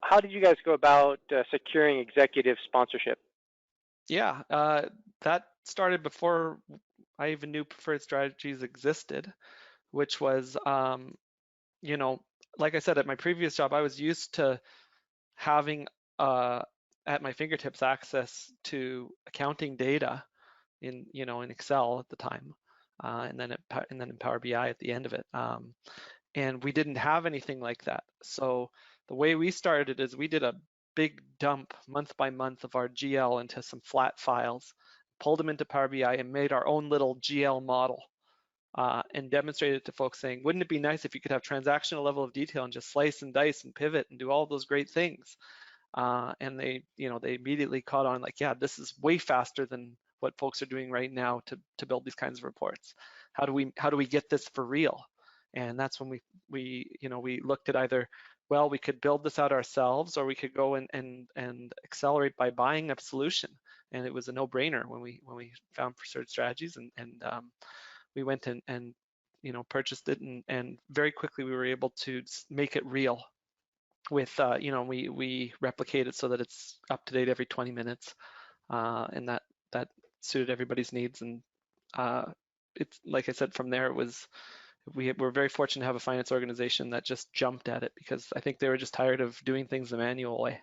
how did you guys go about securing executive sponsorship? Yeah, that started before I even knew preferred strategies existed, which was, you know, like I said, at my previous job, I was used to having at my fingertips access to accounting data in, in Excel at the time, and then in Power BI at the end of it. And we didn't have anything like that. So the way we started is we did a big dump month by month of our GL into some flat files, pulled them into Power BI, and made our own little GL model. And demonstrated it to folks saying, wouldn't it be nice if you could have transactional level of detail and just slice and dice and pivot and do all those great things? And they immediately caught on like, yeah, this is way faster than what folks are doing right now to build these kinds of reports. How do we get this for real? And that's when we looked at either, well, we could build this out ourselves, or we could go and accelerate by buying a solution. And it was a no-brainer when we found Preferred Strategies, and we went and purchased it, and very quickly we were able to make it real with we replicate it so that it's up to date every 20 minutes, and that suited everybody's needs. And it's like I said, from there it was we're very fortunate to have a finance organization that just jumped at it, because I think they were just tired of doing things the manual way.